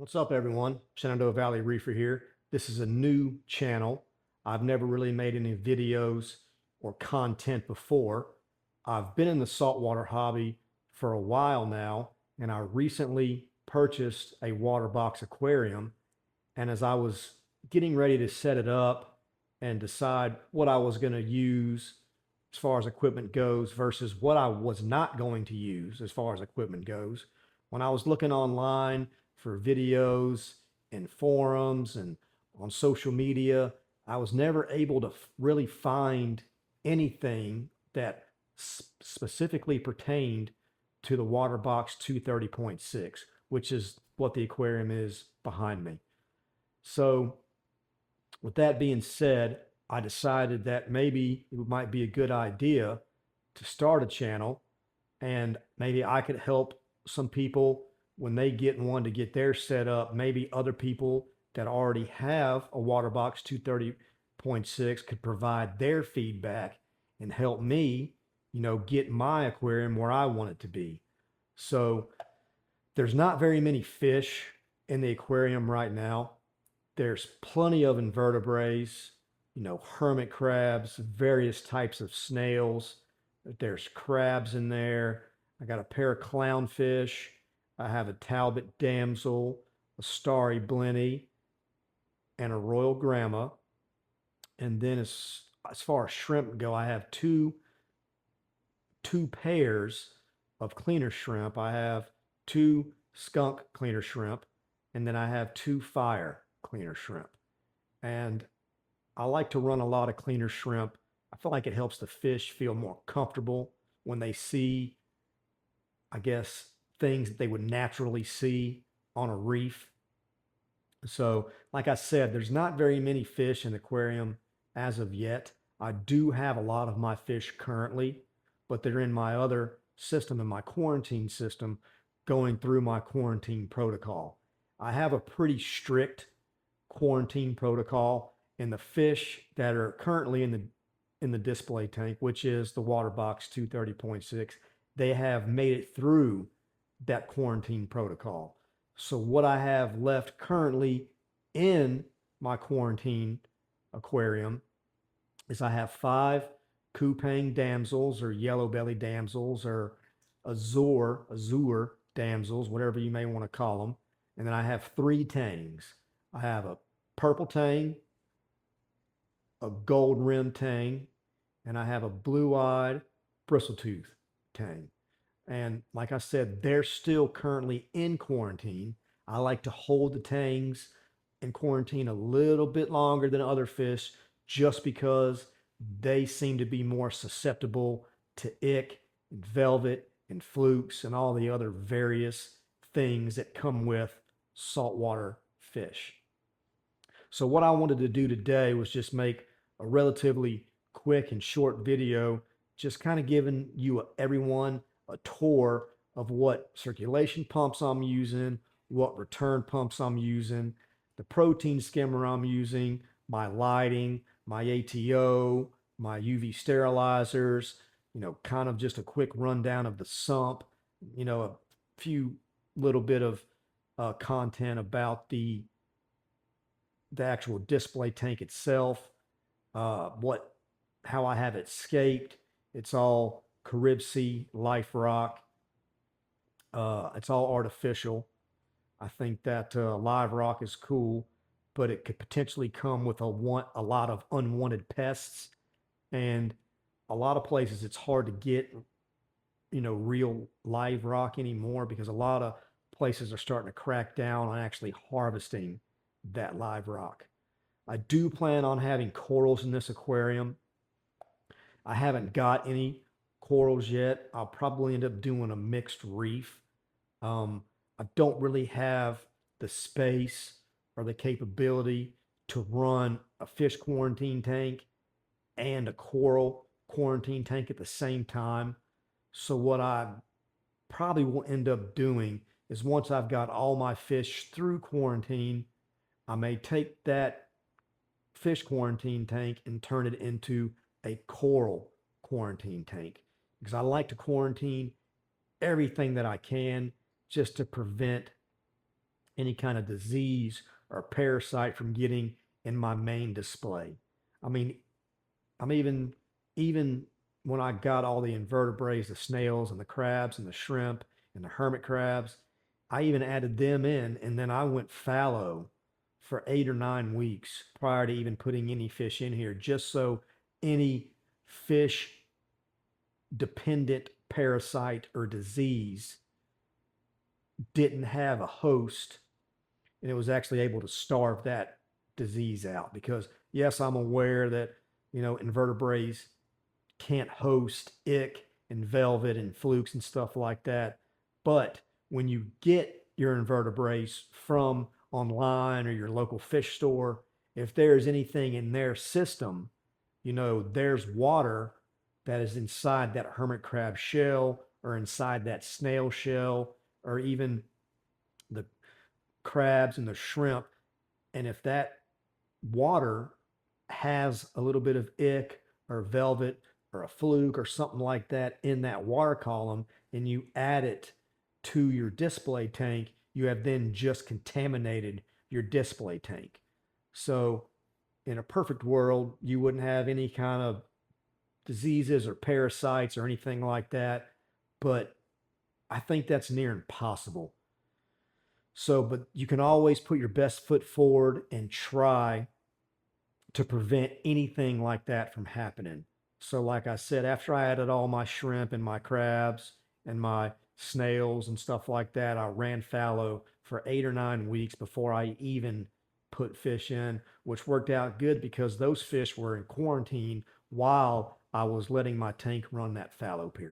What's up, everyone? Shenandoah Valley Reefer here. This is a new channel. I've never really made any videos or content before. I've been in the saltwater hobby for a while now, and I recently purchased a Waterbox aquarium. And as I was getting ready to set it up and decide what I was going to use as far as equipment goes versus what I was not going to use as far as equipment goes, when I was looking online for videos and forums and on social media, I was never able to really find anything that specifically pertained to the Waterbox 230.6, which is what the aquarium is behind me. So, with that being said, I decided that maybe it might be a good idea to start a channel and maybe I could help some people when they get one to get their set up. Maybe other people that already have a Waterbox 230.6 could provide their feedback and help me, get my aquarium where I want it to be. So there's not very many fish in the aquarium right now. There's plenty of invertebrates, hermit crabs, various types of snails. There's crabs in there. I got a pair of clownfish. I have a Talbot damsel, a starry blenny, and a royal grandma. And then as far as shrimp go, I have two pairs of cleaner shrimp. I have two skunk cleaner shrimp, and then I have two fire cleaner shrimp. And I like to run a lot of cleaner shrimp. I feel like it helps the fish feel more comfortable when they see, I guess, things that they would naturally see on a reef. So, like I said, there's not very many fish in the aquarium as of yet. I do have a lot of my fish currently, but they're in my other system, in my quarantine system, going through my quarantine protocol. I have a pretty strict quarantine protocol, and the fish that are currently in the display tank, which is the Waterbox 230.6, they have made it through that quarantine protocol. So what I have left currently in my quarantine aquarium is I have five Kupang damsels or yellow belly damsels or azure damsels, whatever you may want to call them. And then I have three tangs. I have a purple tang, a gold rim tang, and I have a blue-eyed bristletooth tang. And like I said, they're still currently in quarantine. I like to hold the tangs in quarantine a little bit longer than other fish just because they seem to be more susceptible to ick and velvet and flukes and all the other various things that come with saltwater fish. So what I wanted to do today was just make a relatively quick and short video, just kind of giving everyone a tour of what circulation pumps I'm using, what return pumps I'm using, the protein skimmer I'm using, my lighting, my ATO, my UV sterilizers, kind of just a quick rundown of the sump, a few little bit of content about the actual display tank itself, how I have it scaped. It's all Carib Sea life rock. It's all artificial. I think that live rock is cool, but it could potentially come with a lot of unwanted pests, and a lot of places it's hard to get real live rock anymore because a lot of places are starting to crack down on actually harvesting that live rock. I do plan on having corals in this aquarium. I haven't got any corals yet. I'll probably end up doing a mixed reef. I don't really have the space or the capability to run a fish quarantine tank and a coral quarantine tank at the same time. So what I probably will end up doing is once I've got all my fish through quarantine, I may take that fish quarantine tank and turn it into a coral quarantine tank because I like to quarantine everything that I can just to prevent any kind of disease or parasite from getting in my main display. I mean, I'm even when I got all the invertebrates, the snails and the crabs and the shrimp and the hermit crabs, I even added them in, and then I went fallow for 8 or 9 weeks prior to even putting any fish in here, just so any fish dependent parasite or disease didn't have a host, and it was actually able to starve that disease out. Because yes, I'm aware that invertebrates can't host ick and velvet and flukes and stuff like that. But when you get your invertebrates from online or your local fish store, if there's anything in their system, there's water that is inside that hermit crab shell or inside that snail shell or even the crabs and the shrimp. And if that water has a little bit of ick or velvet or a fluke or something like that in that water column, and you add it to your display tank, you have then just contaminated your display tank. So, in a perfect world, you wouldn't have any kind of diseases or parasites or anything like that. But I think that's near impossible. So, but you can always put your best foot forward and try to prevent anything like that from happening. So, like I said, after I added all my shrimp and my crabs and my snails and stuff like that, I ran fallow for 8 or 9 weeks before I even put fish in, which worked out good because those fish were in quarantine while I was letting my tank run that fallow period.